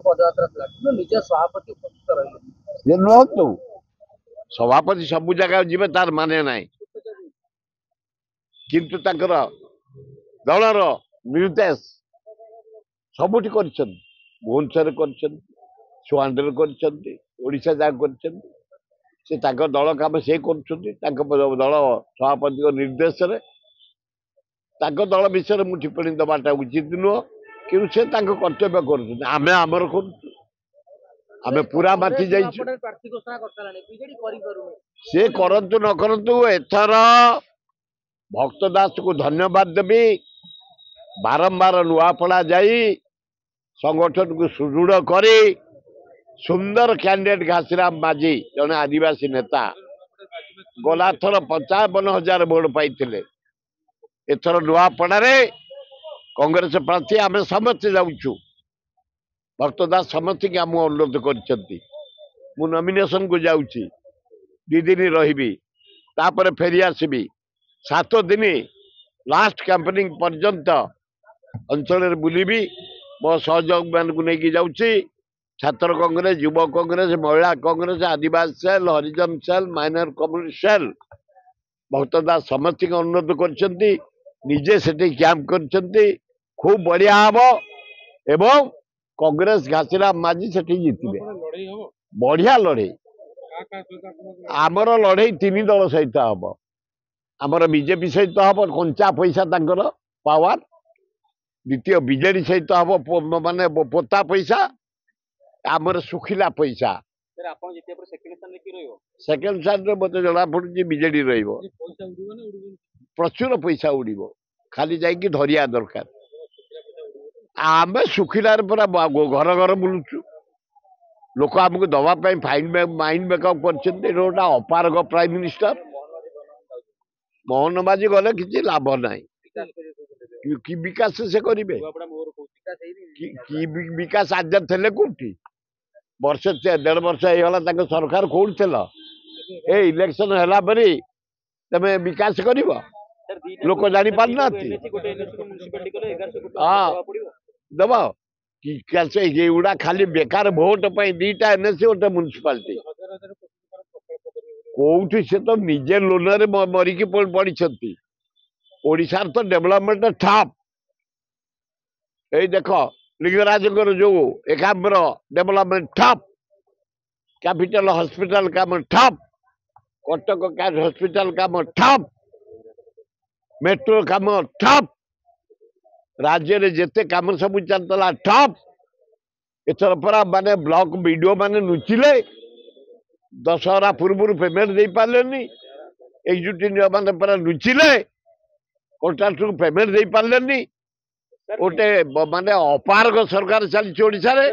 पदयात्रा थी कि निज सभापति उपस्थित रही ये नुहतु सभापति सबु जगह जीवे तार माने ना किंतु ताकर दलर निर्देश सबुठी कर भुवनेश्वर कर सुआंडे करशा जगह से दल कम से कर दल सभापति निर्देश दल विषय मुझे टिप्पणी दबाटा उचित नुह कि से कर्तव्य करमर कर पूरा माति जा से करतु न करतु एथर भक्तदास को धन्यवाद देवी बारंबार नुआपड़ा जाई संगठन को सुदृढ़ करी सुंदर कैंडिडेट घासीराम माझी जने आदिवासी नेता गला थर 55,000 भोट पाई एथर नुआपड़े कांग्रेस प्रार्थी आम समस्ते जाऊँ भक्तदास समस्त की आम अनुरोध कर नॉमिनेशन को जाऊँगी 2 दिन रही फेरी आसबि 7 दिन लास्ट कैंपेनिंग पर्यंत अंचल बुलबी मो सहयोग मान को लेकिन जाऊँगी छात्र कांग्रेस युवा कांग्रेस महिला कांग्रेस आदिवासी सेल हरिजन सेल माइनर कम्युनिटी सेल भक्तदास समस्त अनुरोध करजे से कैंप कर खूब बढ़िया हम एवं कांग्रेस घासीराम माझी से जीतबे बढ़िया लड़े आमर लड़े 3 दल सहित हम आमर बीजेपी सहित हम कंचा पैसा पावर द्वितीय बीजेडी सहित हम माने पोता पैसा आमर सुखिला पैसा सेकेंड स्थान मत जना पड़ी बीजेडी प्रचुर पैसा उड़ो खाली जाकि धरिया दरकार आम सुखिलार पूरा घर घर बुलुचु लोक आमको दवाई माइंड मेकअप कर अपारग प्राइम मिनिस्टर मोहन माझी गले किसी लाभ ना कि विकास से करेंगे कि विकास आज थे कौटी वर्ष 1.5 वर्ष होगा सरकार कौन ए इलेक्शन है तमें विकास कर लोक जानी पारना हाँ दब कि एगुड़ा खाली बेकार भोट पर 2टा एनएससी 1 म्युनिसिपालिटी कौटी से तो निजे लोन मरिकी पड़ी ओडिशार तो डेवलपमेंट ठप यही देख लिंगराज जो एकाम्र डेवलपमेंट ठप कैपिटल हॉस्पिटल काम ठप कटक कैट हॉस्पिटल काम ठप मेट्रो काम ठप राज्य रे जेते काम सब चलता ठप एथर परा माने ब्लॉक वीडियो माने नुचिले दशहरा पूर्व पेमेंट दे पारे एग्जीक्यूटिव माने परा नुचिले कॉन्ट्राक्टर को पेमेंट दे पारे गोटे माने अपारग सरकार चलती ओडिशा रे।